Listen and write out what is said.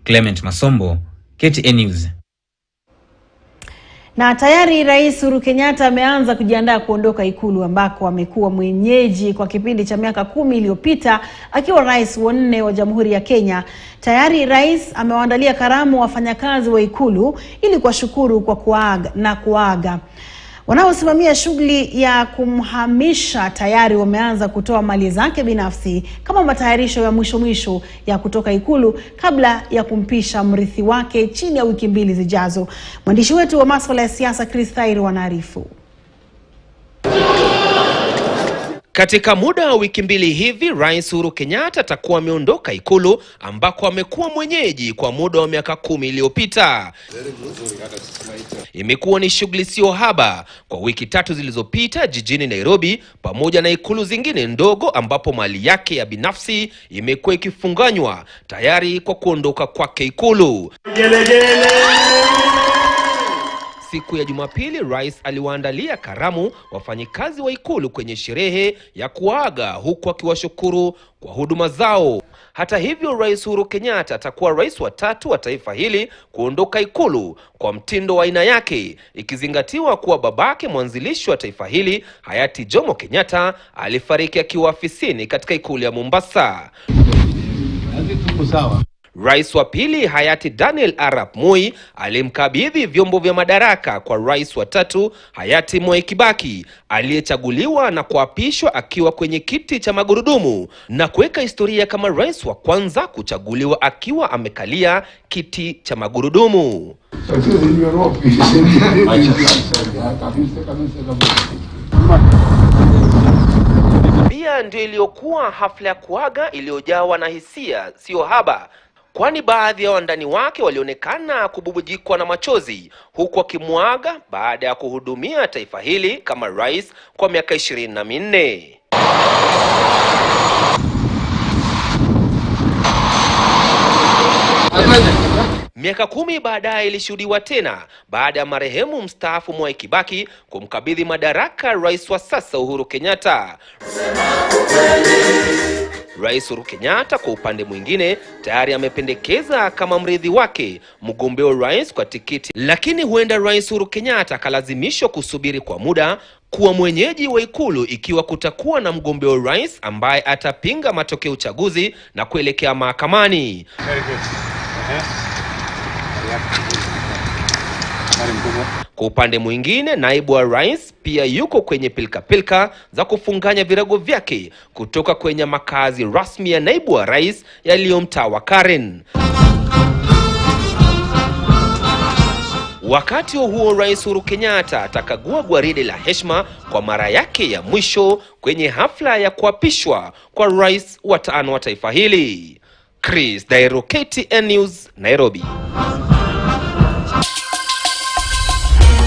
Clement Masombo, KTN News. Na tayari Rais Uhuru Kenyatta ameanza kujiandaa kuondoka Ikulu ambako amekuwa mwenyeji kwa kipindi cha miaka 10 iliyopita akiwa rais wa 4 wa Jamhuri ya Kenya. Tayari rais amewaandalia karamu wafanyakazi wa Ikulu ili kuwashukuru kwa kuaga. Wanaosimamia shughuli ya kumhamisha tayari wameanza kutoa mali zake binafsi kama matayarisho ya mwisho ya kutoka Ikulu kabla ya kumpisha mrithi wake chini ya wiki 2 zijazo. Mwandishi wetu wa masuala ya siasa Chris Thairo anaarifu. Katika muda wa wiki 2 hivi, Rais Uhuru Kenyatta atakuwa ameondoka Ikulu ambako amekuwa mwenyeji kwa muda wa miaka 10 iliyopita. Imekuwa ni shughuli sio haba kwa wiki 3 zilizopita jijini Nairobi pamoja na ikulu zingine ndogo ambapo mali yake ya binafsi imekuwa ikifunganywa tayari kwa kuondoka kwake Ikulu. Siku ya Jumapili, rais aliwaandalia karamu wafanyikazi wa Ikulu kwenye sherehe ya kuaga huku akiwashukuru kwa huduma zao. Hata hivyo, Rais Uhuru Kenyatta atakuwa rais wa 3 wa taifa hili kuondoka Ikulu kwa mtindo wa aina yake, ikizingatiwa kuwa babake mwanzilishi wa taifa hili hayati Jomo Kenyatta alifariki akiwa afisini katika Ikulu ya Mombasa. Rais wa pili hayati Daniel Arap Moi alimkabidhi vyombo vya madaraka kwa rais wa 3 hayati Mwai Kibaki aliyechaguliwa na kuapishwa akiwa kwenye kiti cha magurudumu na kuweka historia kama rais wa kwanza kuchaguliwa akiwa amekalia kiti cha magurudumu. Pia ndio iliyokuwa hafla ya kuaga iliyojawa na hisia sio haba, kwani baadhi ya wandani wake walionekana kububujikwa na machozi huku akimuaga baada ya kuhudumia taifa hili kama rais kwa miaka 24. Miaka 10 baadaye ilishuhudiwa tena baada ya marehemu mstaafu Mwai Kibaki kumkabidhi madaraka rais wa sasa Uhuru Kenyatta. Rais Uhuru Kenyatta kwa upande mwingine tayari amependekeza kama mrithi wake mgombea wa rais kwa tikiti, lakini huenda Rais Uhuru Kenyatta akalazimishwa kusubiri kwa muda kuwa mwenyeji wa Ikulu ikiwa kutakuwa na mgombea wa rais ambaye atapinga matokeo uchaguzi na kuelekea mahakamani. Kwa upande mwingine, naibu wa rais pia yuko kwenye pilka za kufunganya virago vyake kutoka kwenye makazi rasmi ya naibu wa rais yaliyomtaa wa Karen. Wakati huo Rais Uhuru Kenyatta atakagua gwaride la heshima kwa mara yake ya mwisho kwenye hafla ya kuapishwa kwa rais wa 5 wa taifa hili. Chris Thairo, KTN News, Nairobi.